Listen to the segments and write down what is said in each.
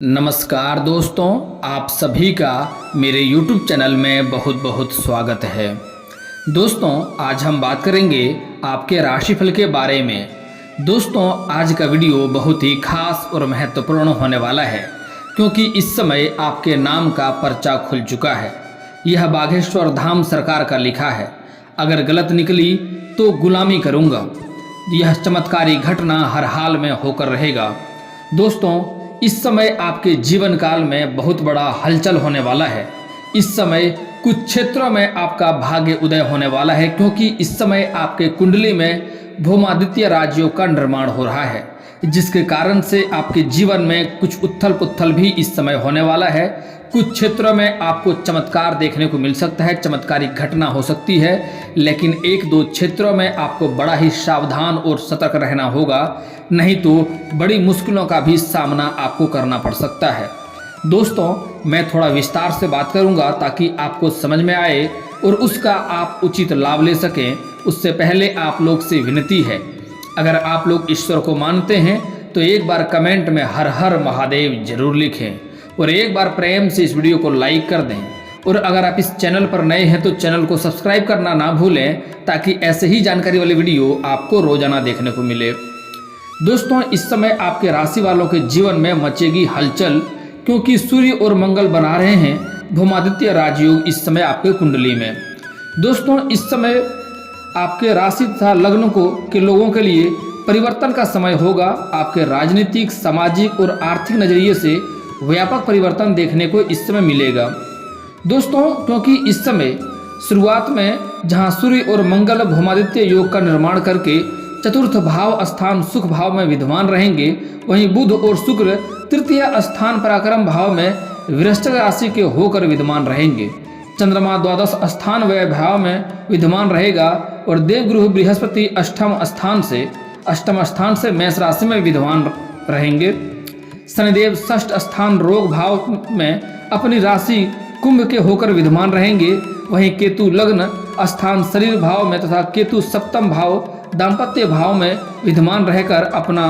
नमस्कार दोस्तों, आप सभी का मेरे YouTube चैनल में बहुत बहुत स्वागत है। दोस्तों, आज हम बात करेंगे आपके राशिफल के बारे में। दोस्तों, आज का वीडियो बहुत ही खास और महत्वपूर्ण होने वाला है क्योंकि इस समय आपके नाम का पर्चा खुल चुका है। यह बागेश्वर धाम सरकार का लिखा है। अगर गलत निकली तो गुलामी करूँगा। यह चमत्कारी घटना हर हाल में होकर रहेगा। दोस्तों, इस समय आपके जीवन काल में बहुत बड़ा हलचल होने वाला है। इस समय कुछ क्षेत्रों में आपका भाग्य उदय होने वाला है क्योंकि इस समय आपके कुंडली में भूमादित्य राजयोग का निर्माण हो रहा है, जिसके कारण से आपके जीवन में कुछ उथल पुथल भी इस समय होने वाला है। कुछ क्षेत्रों में आपको चमत्कार देखने को मिल सकता है, चमत्कारी घटना हो सकती है, लेकिन एक दो क्षेत्रों में आपको बड़ा ही सावधान और सतर्क रहना होगा, नहीं तो बड़ी मुश्किलों का भी सामना आपको करना पड़ सकता है। दोस्तों, मैं थोड़ा विस्तार से बात करूंगा ताकि आपको समझ में आए और उसका आप उचित लाभ ले सकें। उससे पहले आप लोग से विनती है, अगर आप लोग ईश्वर को मानते हैं तो एक बार कमेंट में हर हर महादेव जरूर लिखें और एक बार प्रेम से इस वीडियो को लाइक कर दें। और अगर आप इस चैनल पर नए हैं तो चैनल को सब्सक्राइब करना ना भूलें ताकि ऐसे ही जानकारी वाले वीडियो आपको रोजाना देखने को मिले। दोस्तों, इस समय आपके राशि वालों के जीवन में मचेगी हलचल क्योंकि सूर्य और मंगल बना रहे हैं भूमादित्य राजयोग इस समय आपके कुंडली में। दोस्तों, इस समय आपके राशि तथा लग्न के लोगों के लिए परिवर्तन का समय होगा। आपके राजनीतिक, सामाजिक और आर्थिक नजरिए से व्यापक परिवर्तन देखने को इस समय मिलेगा। दोस्तों, क्योंकि इस समय शुरुआत में जहां सूर्य और मंगल भूमादित्य योग का निर्माण करके चतुर्थ भाव स्थान सुख भाव में विद्यमान रहेंगे, वहीं बुध और शुक्र तृतीय स्थान पराक्रम भाव में वृश्चिक राशि के होकर विद्यमान रहेंगे। चंद्रमा द्वादश स्थान व्यय भाव में विद्यमान रहेगा और देवगुरु बृहस्पति अष्टम स्थान से मेष राशि में विद्यमान रहेंगे। शनिदेव षष्ठ स्थान रोग भाव में अपनी राशि कुंभ के होकर विद्यमान रहेंगे। वहीं केतु लग्न स्थान शरीर भाव में तथा केतु सप्तम भाव दाम्पत्य भाव में विद्यमान रहकर अपना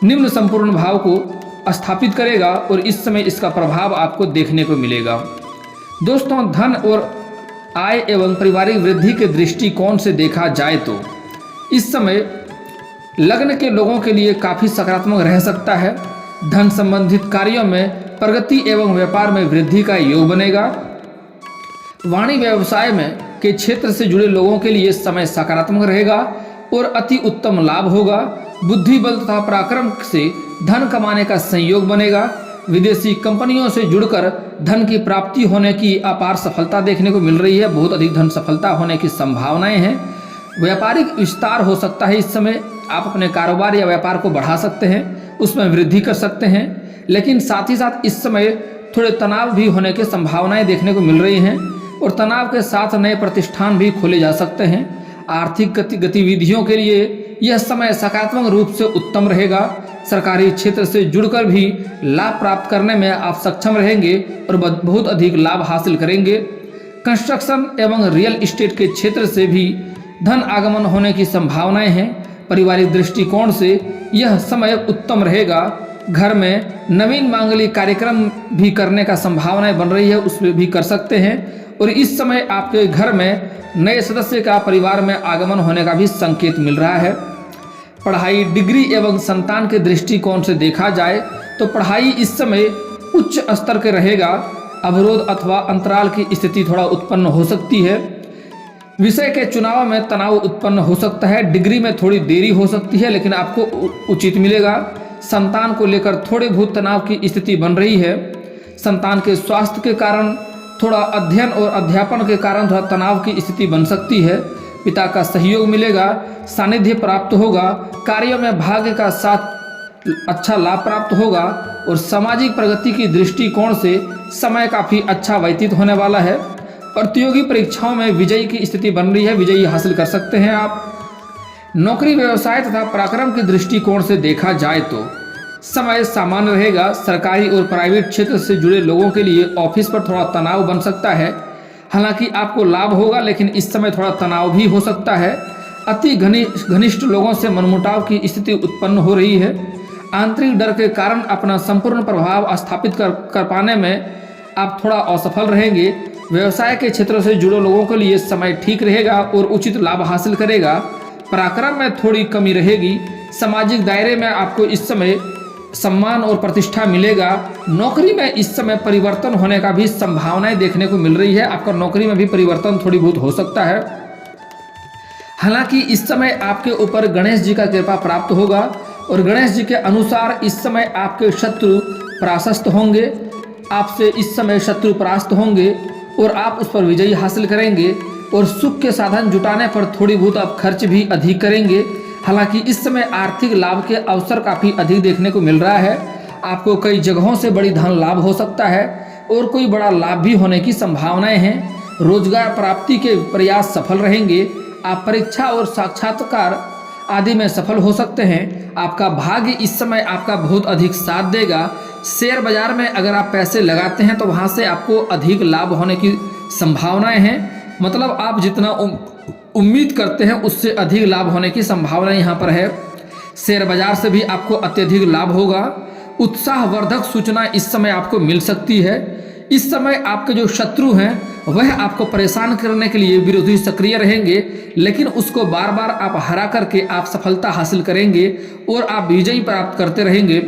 निम्न संपूर्ण भाव को स्थापित करेगा और इस समय इसका प्रभाव आपको देखने को मिलेगा। दोस्तों, धन और आय एवं पारिवारिक वृद्धि के दृष्टिकोण से देखा जाए तो इस समय लग्न के लोगों के लिए काफी सकारात्मक रह सकता है। धन संबंधित कार्यों में प्रगति एवं व्यापार में वृद्धि का योग बनेगा। वाणिज्य व्यवसाय में के क्षेत्र से जुड़े लोगों के लिए समय सकारात्मक रहेगा और अति उत्तम लाभ होगा। बुद्धि बल तथा पराक्रम से धन कमाने का संयोग बनेगा। विदेशी कंपनियों से जुड़कर धन की प्राप्ति होने की अपार सफलता देखने को मिल रही है। बहुत अधिक धन सफलता होने की संभावनाएं हैं। व्यापारिक विस्तार हो सकता है। इस समय आप अपने कारोबार या व्यापार को बढ़ा सकते हैं, उसमें वृद्धि कर सकते हैं, लेकिन साथ ही साथ इस समय थोड़े तनाव भी होने की संभावनाएं देखने को मिल रही हैं और तनाव के साथ नए प्रतिष्ठान भी खोले जा सकते हैं। आर्थिक गतिविधियों के लिए यह समय सकारात्मक रूप से उत्तम रहेगा। सरकारी क्षेत्र से जुड़कर भी लाभ प्राप्त करने में आप सक्षम रहेंगे और बहुत अधिक लाभ हासिल करेंगे। कंस्ट्रक्शन एवं रियल एस्टेट के क्षेत्र से भी धन आगमन होने की संभावनाएं हैं। पारिवारिक दृष्टिकोण से यह समय उत्तम रहेगा। घर में नवीन मांगलिक कार्यक्रम भी करने का संभावनाएं बन रही है, उसमें भी कर सकते हैं। और इस समय आपके घर में नए सदस्य का परिवार में आगमन होने का भी संकेत मिल रहा है। पढ़ाई, डिग्री एवं संतान के दृष्टिकोण से देखा जाए तो पढ़ाई इस समय उच्च स्तर के रहेगा। अवरोध अथवा अंतराल की स्थिति थोड़ा उत्पन्न हो सकती है। विषय के चुनाव में तनाव उत्पन्न हो सकता है। डिग्री में थोड़ी देरी हो सकती है, लेकिन आपको उचित मिलेगा। संतान को लेकर थोड़े बहुत तनाव की स्थिति बन रही है। संतान के स्वास्थ्य के कारण थोड़ा अध्ययन और अध्यापन के कारण थोड़ा तनाव की स्थिति बन सकती है। पिता का सहयोग मिलेगा, सानिध्य प्राप्त होगा, कार्यों में भाग्य का साथ अच्छा लाभ प्राप्त होगा और सामाजिक प्रगति की दृष्टिकोण से समय काफी अच्छा व्यतीत होने वाला है। प्रतियोगी परीक्षाओं में विजयी की स्थिति बन रही है, विजयी हासिल कर सकते हैं आप। नौकरी, व्यवसाय तथा पराक्रम के दृष्टिकोण से देखा जाए तो समय सामान्य रहेगा। सरकारी और प्राइवेट क्षेत्र से जुड़े लोगों के लिए ऑफिस पर थोड़ा तनाव बन सकता है। हालांकि आपको लाभ होगा, लेकिन इस समय थोड़ा तनाव भी हो सकता है। अति घनिष्ठ लोगों से मनमुटाव की स्थिति उत्पन्न हो रही है। आंतरिक डर के कारण अपना संपूर्ण प्रभाव स्थापित कर पाने में आप थोड़ा असफल रहेंगे। व्यवसाय के क्षेत्र से जुड़े लोगों के लिए समय ठीक रहेगा और उचित लाभ हासिल करेगा। पराक्रम में थोड़ी कमी रहेगी। सामाजिक दायरे में आपको इस समय सम्मान और प्रतिष्ठा मिलेगा। नौकरी में इस समय परिवर्तन होने का भी संभावनाएं देखने को मिल रही है। आपका नौकरी में भी परिवर्तन थोड़ी बहुत हो सकता है। हालांकि इस समय आपके ऊपर गणेश जी का कृपा प्राप्त होगा और गणेश जी के अनुसार इस समय आपके शत्रु परास्त होंगे। आपसे इस समय शत्रु परास्त होंगे और आप उस पर विजय हासिल करेंगे और सुख के साधन जुटाने पर थोड़ी बहुत आप खर्च भी अधिक करेंगे। हालांकि इस समय आर्थिक लाभ के अवसर काफ़ी अधिक देखने को मिल रहा है। आपको कई जगहों से बड़ी धन लाभ हो सकता है और कोई बड़ा लाभ भी होने की संभावनाएं हैं। रोजगार प्राप्ति के प्रयास सफल रहेंगे। आप परीक्षा और साक्षात्कार आदि में सफल हो सकते हैं। आपका भाग्य इस समय आपका बहुत अधिक साथ देगा। शेयर बाजार में अगर आप पैसे लगाते हैं तो वहां से आपको अधिक लाभ होने की संभावनाएं हैं। मतलब आप जितना उम्मीद करते हैं उससे अधिक लाभ होने की संभावना यहाँ पर है। शेयर बाजार से भी आपको अत्यधिक लाभ होगा। उत्साहवर्धक सूचना इस समय आपको मिल सकती है। इस समय आपके जो शत्रु हैं वह आपको परेशान करने के लिए विरोधी सक्रिय रहेंगे, लेकिन उसको बार बार आप हरा करके आप सफलता हासिल करेंगे और आप विजयी प्राप्त करते रहेंगे।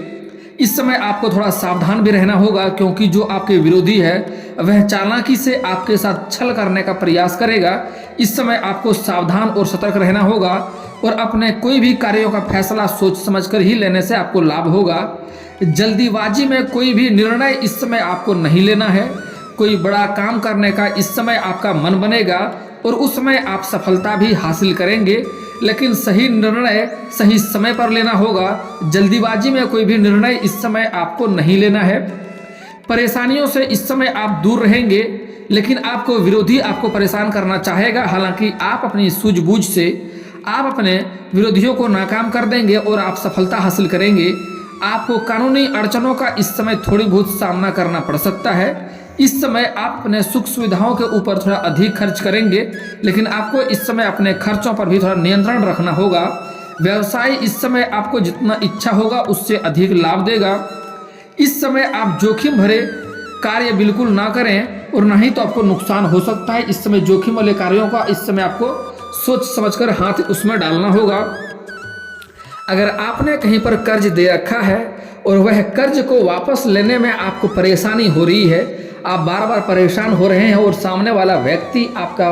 इस समय आपको थोड़ा सावधान भी रहना होगा, क्योंकि जो आपके विरोधी है वह चालाकी से आपके साथ छल करने का प्रयास करेगा। इस समय आपको सावधान और सतर्क रहना होगा और अपने कोई भी कार्यों का फैसला सोच समझकर ही लेने से आपको लाभ होगा। जल्दीबाजी में कोई भी निर्णय इस समय आपको नहीं लेना है। कोई बड़ा काम करने का इस समय आपका मन बनेगा और उस समय आप सफलता भी हासिल करेंगे, लेकिन सही निर्णय सही समय पर लेना होगा। जल्दीबाजी में कोई भी निर्णय इस समय आपको नहीं लेना है। परेशानियों से इस समय आप दूर रहेंगे, लेकिन आपको विरोधी आपको परेशान करना चाहेगा। हालांकि आप अपनी सूझबूझ से आप अपने विरोधियों को नाकाम कर देंगे और आप सफलता हासिल करेंगे। आपको कानूनी अड़चनों का इस समय थोड़ी बहुत सामना करना पड़ सकता है। इस समय आप अपने सुख सुविधाओं के ऊपर थोड़ा अधिक खर्च करेंगे, लेकिन आपको इस समय अपने खर्चों पर भी थोड़ा नियंत्रण रखना होगा। व्यवसाय इस समय आपको जितना इच्छा होगा उससे अधिक लाभ देगा। इस समय आप जोखिम भरे कार्य बिल्कुल ना करें और नहीं तो आपको नुकसान हो सकता है। इस समय जोखिम वाले कार्यों का इस समय आपको सोच समझकर हाथ उसमें डालना होगा। अगर आपने कहीं पर कर्ज दे रखा है और वह कर्ज को वापस लेने में आपको परेशानी हो रही है, आप बार बार परेशान हो रहे हैं और सामने वाला व्यक्ति आपका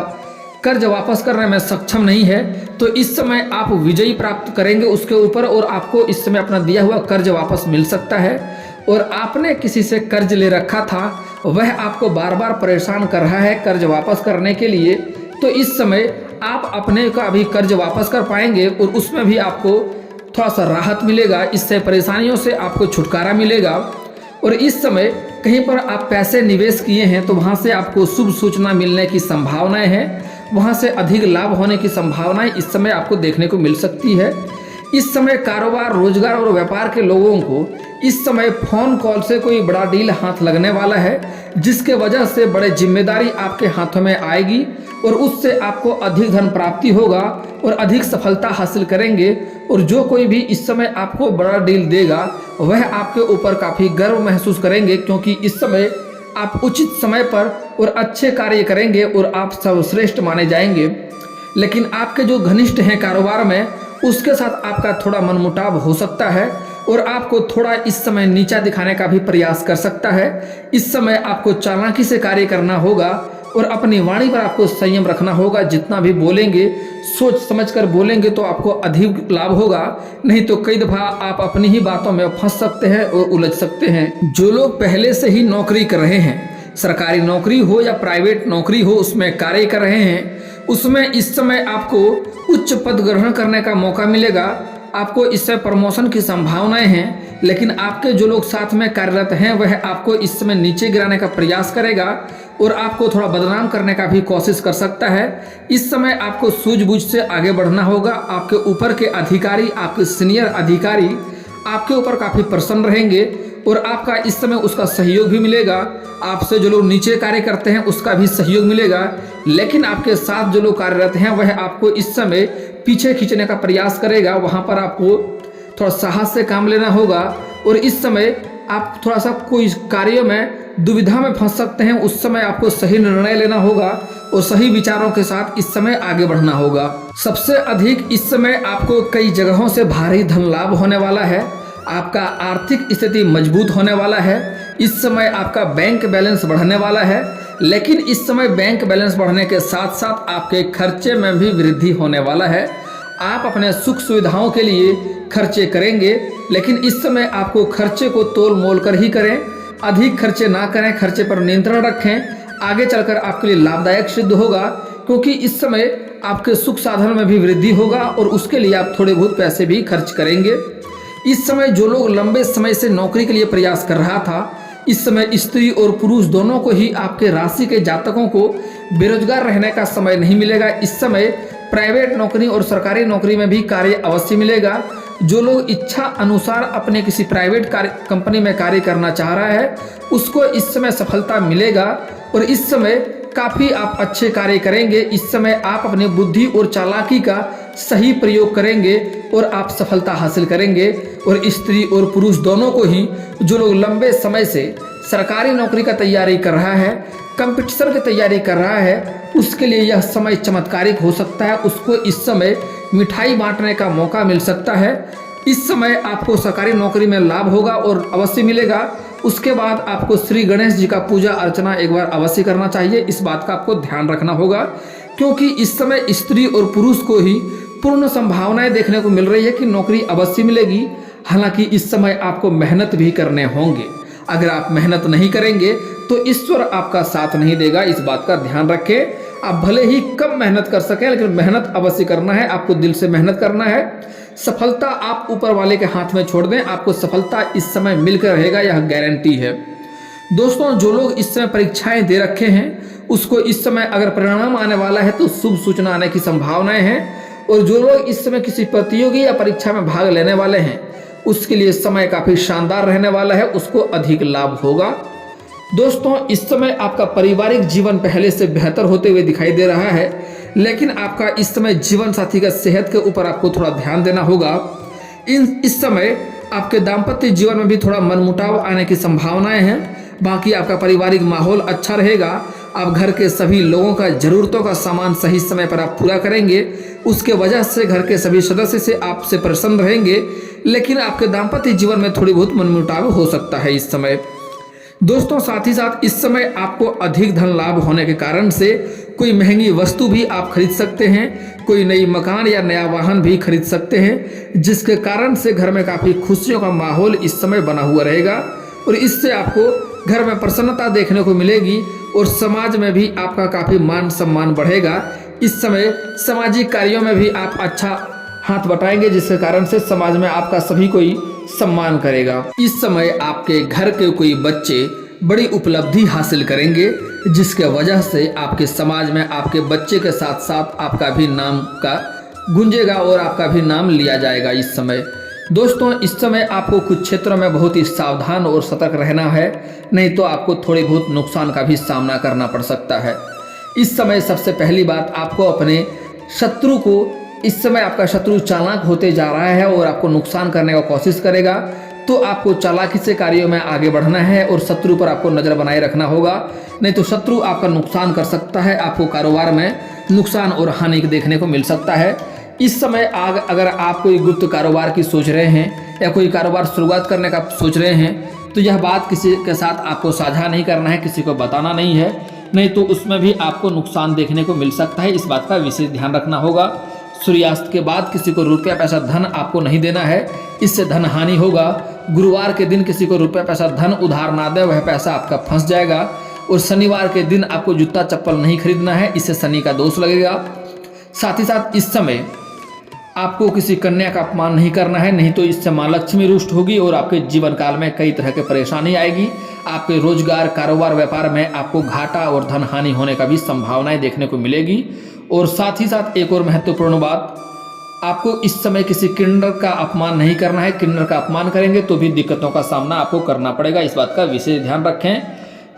कर्ज वापस करने में सक्षम नहीं है, तो इस समय आप विजयी प्राप्त करेंगे उसके ऊपर और आपको इस समय अपना दिया हुआ कर्ज वापस मिल सकता है। और आपने किसी से कर्ज ले रखा था, वह आपको बार बार परेशान कर रहा है कर्ज वापस करने के लिए, तो इस समय आप अपने का भी कर्ज वापस कर पाएंगे और उसमें भी आपको थोड़ा सा राहत मिलेगा। इससे परेशानियों से आपको छुटकारा मिलेगा। और इस समय कहीं पर आप पैसे निवेश किए हैं तो वहां से आपको शुभ सूचना मिलने की संभावनाएं हैं। वहां से अधिक लाभ होने की संभावनाएं इस समय आपको देखने को मिल सकती है। इस समय कारोबार, रोजगार और व्यापार के लोगों को इस समय फोन कॉल से कोई बड़ा डील हाथ लगने वाला है, जिसके वजह से बड़े जिम्मेदारी आपके हाथों में आएगी और उससे आपको अधिक धन प्राप्ति होगा और अधिक सफलता हासिल करेंगे। और जो कोई भी इस समय आपको बड़ा डील देगा वह आपके ऊपर काफ़ी गर्व महसूस करेंगे, क्योंकि इस समय आप उचित समय पर और अच्छे कार्य करेंगे और आप सर्वश्रेष्ठ माने जाएंगे। लेकिन आपके जो घनिष्ठ हैं कारोबार में, उसके साथ आपका थोड़ा मनमुटाव हो सकता है और आपको थोड़ा इस समय नीचा दिखाने का भी प्रयास कर सकता है। इस समय आपको चालाकी से कार्य करना होगा और अपनी वाणी पर आपको संयम रखना होगा। जितना भी बोलेंगे सोच समझकर बोलेंगे तो आपको अधिक लाभ होगा, नहीं तो कई दफा आप अपनी ही बातों में फंस सकते हैं और उलझ सकते हैं। जो लोग पहले से ही नौकरी कर रहे हैं, सरकारी नौकरी हो या प्राइवेट नौकरी हो, उसमें कार्य कर रहे हैं, उसमें इस समय आपको उच्च पद ग्रहण करने का मौका मिलेगा। आपको इससे प्रमोशन की संभावनाएं हैं, लेकिन आपके जो लोग साथ में कार्यरत हैं वह आपको इस समय नीचे गिराने का प्रयास करेगा और आपको थोड़ा बदनाम करने का भी कोशिश कर सकता है। इस समय आपको सूझबूझ से आगे बढ़ना होगा। आपके ऊपर के अधिकारी, आपके सीनियर अधिकारी आपके ऊपर काफ़ी प्रसन्न रहेंगे और आपका इस समय उसका सहयोग भी मिलेगा। आपसे जो लोग नीचे कार्य करते हैं उसका भी सहयोग मिलेगा, लेकिन आपके साथ जो लोग कार्यरत हैं वह आपको इस समय पीछे खींचने का प्रयास करेगा। वहाँ पर आपको थोड़ा साहस से काम लेना होगा और इस समय आप थोड़ा सा कोई कार्यों में दुविधा में फंस सकते हैं। उस समय आपको सही निर्णय लेना होगा और सही विचारों के साथ इस समय आगे बढ़ना होगा। सबसे अधिक इस समय आपको कई जगहों से भारी धन लाभ होने वाला है। आपका आर्थिक स्थिति मजबूत होने वाला है। इस समय आपका बैंक बैलेंस बढ़ने वाला है, लेकिन इस समय बैंक बैलेंस बढ़ने के साथ साथ आपके खर्चे में भी वृद्धि होने वाला है। आप अपने सुख सुविधाओं के लिए खर्चे करेंगे, लेकिन इस समय आपको खर्चे को तोल मोल कर ही करें। अधिक खर्चे ना करें, खर्चे पर नियंत्रण रखें। आगे चलकर आपके लिए लाभदायक सिद्ध होगा, क्योंकि इस समय आपके सुख साधन में भी वृद्धि होगा और उसके लिए आप थोड़े बहुत पैसे भी खर्च करेंगे। इस समय जो लोग लंबे समय से नौकरी के लिए प्रयास कर रहा था, इस समय स्त्री और पुरुष दोनों को ही आपके राशि के जातकों को बेरोजगार रहने का समय नहीं मिलेगा। इस समय प्राइवेट नौकरी और सरकारी नौकरी में भी कार्य अवश्य मिलेगा। जो लोग इच्छा अनुसार अपने किसी प्राइवेट कंपनी में कार्य करना चाह रहा है, उसको इस समय सफलता मिलेगा और इस समय काफ़ी आप अच्छे कार्य करेंगे। इस समय आप अपनी बुद्धि और चालाकी का सही प्रयोग करेंगे और आप सफलता हासिल करेंगे। और स्त्री और पुरुष दोनों को ही, जो लोग लंबे समय से सरकारी नौकरी का तैयारी कर रहा है, कंपटीशन की तैयारी कर रहा है, उसके लिए यह समय चमत्कारिक हो सकता है। उसको इस समय मिठाई बांटने का मौका मिल सकता है। इस समय आपको सरकारी नौकरी में लाभ होगा और अवश्य मिलेगा। उसके बाद आपको श्री गणेश जी का पूजा अर्चना एक बार अवश्य करना चाहिए। इस बात का आपको ध्यान रखना होगा, क्योंकि इस समय स्त्री और पुरुष को ही पूर्ण संभावनाएं देखने को मिल रही है कि नौकरी अवश्य मिलेगी। हालांकि इस समय आपको मेहनत भी करने होंगे। अगर आप मेहनत नहीं करेंगे तो ईश्वर आपका साथ नहीं देगा। इस बात का ध्यान रखें। आप भले ही कम मेहनत कर सकें, लेकिन मेहनत अवश्य करना है। आपको दिल से मेहनत करना है। सफलता आप ऊपर वाले के हाथ में छोड़ दें, आपको सफलता इस समय मिलकर रहेगा, यह गारंटी है। दोस्तों, जो लोग इस समय परीक्षाएं दे रखे हैं, उसको इस समय अगर परिणाम आने वाला है तो शुभ सूचना आने की संभावनाएं हैं। और जो लोग इस समय किसी प्रतियोगी या परीक्षा में भाग लेने वाले हैं, उसके लिए समय काफ़ी शानदार रहने वाला है, उसको अधिक लाभ होगा। दोस्तों, इस समय आपका पारिवारिक जीवन पहले से बेहतर होते हुए दिखाई दे रहा है, लेकिन आपका इस समय जीवन साथी का सेहत के ऊपर आपको थोड़ा ध्यान देना होगा। इस समय आपके दाम्पत्य जीवन में भी थोड़ा मनमुटाव आने की संभावनाएं हैं। बाकी आपका पारिवारिक माहौल अच्छा रहेगा। आप घर के सभी लोगों का जरूरतों का सामान सही समय पर आप पूरा करेंगे। उसके वजह से घर के सभी सदस्य से आपसे प्रसन्न रहेंगे, लेकिन आपके दाम्पत्य जीवन में थोड़ी बहुत मनमुटाव हो सकता है इस समय। दोस्तों, साथ ही साथ इस समय आपको अधिक धन लाभ होने के कारण से कोई महंगी वस्तु भी आप खरीद सकते हैं। कोई नई मकान या नया वाहन भी खरीद सकते हैं, जिसके कारण से घर में काफ़ी खुशियों का माहौल इस समय बना हुआ रहेगा और इससे आपको घर में प्रसन्नता देखने को मिलेगी और समाज में भी आपका काफ़ी मान सम्मान बढ़ेगा। इस समय सामाजिक कार्यों में भी आप अच्छा हाथ बटाएंगे, जिसके कारण से समाज में आपका सभी कोई सम्मान करेगा। इस समय आपके घर के कोई बच्चे बड़ी उपलब्धि हासिल करेंगे, जिसके वजह से आपके समाज में आपके बच्चे के साथ साथ आपका भी नाम का गूंजेगा और आपका भी नाम लिया जाएगा इस समय। दोस्तों, इस समय आपको कुछ क्षेत्रों में बहुत ही सावधान और सतर्क रहना है, नहीं तो आपको थोड़ी बहुत नुकसान का भी सामना करना पड़ सकता है। इस समय सबसे पहली बात, आपको अपने शत्रु को, इस समय आपका शत्रु चालाक होते जा रहा है और आपको नुकसान करने का कोशिश करेगा, तो आपको चालाकी से कार्यों में आगे बढ़ना है और शत्रु पर आपको नज़र बनाए रखना होगा, नहीं तो शत्रु आपका नुकसान कर सकता है। आपको कारोबार में नुकसान और हानि देखने को मिल सकता है। इस समय अगर आप कोई गुप्त कारोबार की सोच रहे हैं या कोई कारोबार शुरुआत करने का सोच रहे हैं, तो यह बात किसी के साथ आपको साझा नहीं करना है, किसी को बताना नहीं है, नहीं तो उसमें भी आपको नुकसान देखने को मिल सकता है। इस बात का विशेष ध्यान रखना होगा। सूर्यास्त के बाद किसी को रुपया पैसा धन आपको नहीं देना है, इससे धन हानि होगा। गुरुवार के दिन किसी को रुपया पैसा धन उधार ना दे, वह पैसा आपका फंस जाएगा। और शनिवार के दिन आपको जूता चप्पल नहीं खरीदना है, इससे शनि का दोष लगेगा। साथ ही साथ इस समय आपको किसी कन्या का अपमान नहीं करना है, नहीं तो इससे माँ लक्ष्मी रुष्ट होगी और आपके जीवन काल में कई तरह की परेशानी आएगी। आपके रोजगार, कारोबार, व्यापार में आपको घाटा और धन हानि होने का भी संभावनाएं देखने को मिलेगी। और साथ ही साथ एक और महत्वपूर्ण बात, आपको इस समय किसी किन्नर का अपमान नहीं करना है। किन्नर का अपमान करेंगे तो भी दिक्कतों का सामना आपको करना पड़ेगा। इस बात का विशेष ध्यान रखें।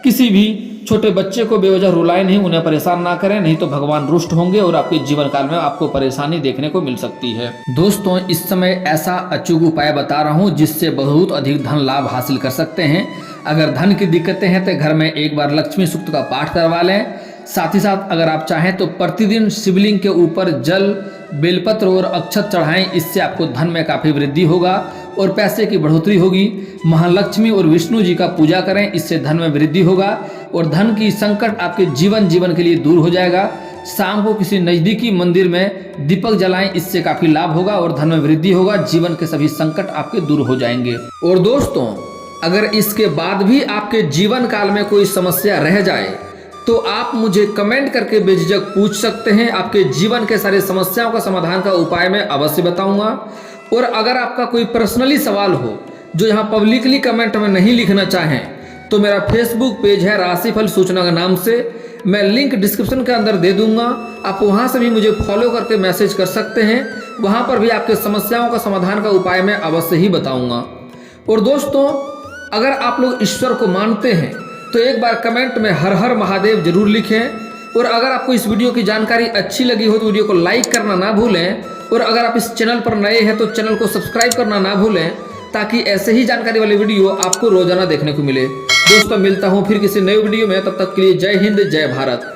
किसी भी छोटे बच्चे को बेवजह रुलाएं नहीं, उन्हें परेशान ना करें, नहीं तो भगवान रुष्ट होंगे और आपके जीवन काल में आपको परेशानी देखने को मिल सकती है। दोस्तों, इस समय ऐसा अचूक उपाय बता रहा हूँ जिससे बहुत अधिक धन लाभ हासिल कर सकते हैं। अगर धन की दिक्कतें हैं तो घर में एक बार लक्ष्मी सूक्त का पाठ करवा लें। साथ ही साथ अगर आप चाहें तो प्रतिदिन शिवलिंग के ऊपर जल, बेलपत्र और अक्षत चढ़ाएं। इससे आपको धन में काफी वृद्धि होगा और पैसे की बढ़ोतरी होगी। महालक्ष्मी और विष्णु जी का पूजा करें, इससे धन में वृद्धि होगा और धन की संकट आपके जीवन के लिए दूर हो जाएगा। शाम को किसी नजदीकी मंदिर में दीपक जलाएं, इससे काफी लाभ होगा और धन में वृद्धि होगा। जीवन के सभी संकट आपके दूर हो जाएंगे। और दोस्तों, अगर इसके बाद भी आपके जीवन काल में कोई समस्या रह जाए तो आप मुझे कमेंट करके बेझिझक पूछ सकते हैं। आपके जीवन के सारे समस्याओं का समाधान का उपाय मैं अवश्य बताऊंगा। और अगर आपका कोई पर्सनली सवाल हो जो यहाँ पब्लिकली कमेंट में नहीं लिखना चाहें तो मेरा फेसबुक पेज है राशिफल सूचना के नाम से, मैं लिंक डिस्क्रिप्शन के अंदर दे दूंगा। आप वहां से भी मुझे फॉलो करके मैसेज कर सकते हैं। वहां पर भी आपके समस्याओं का समाधान का उपाय मैं अवश्य ही बताऊंगा। और दोस्तों, अगर आप लोग ईश्वर को मानते हैं तो एक बार कमेंट में हर हर महादेव जरूर लिखें। और अगर आपको इस वीडियो की जानकारी अच्छी लगी हो तो वीडियो को लाइक करना ना भूलें। और अगर आप इस चैनल पर नए हैं तो चैनल को सब्सक्राइब करना ना भूलें, ताकि ऐसे ही जानकारी वाले वीडियो आपको रोजाना देखने को मिले। दोस्तों, मिलता हूँ फिर किसी नए वीडियो में, तब तक के लिए जय हिंद, जय भारत।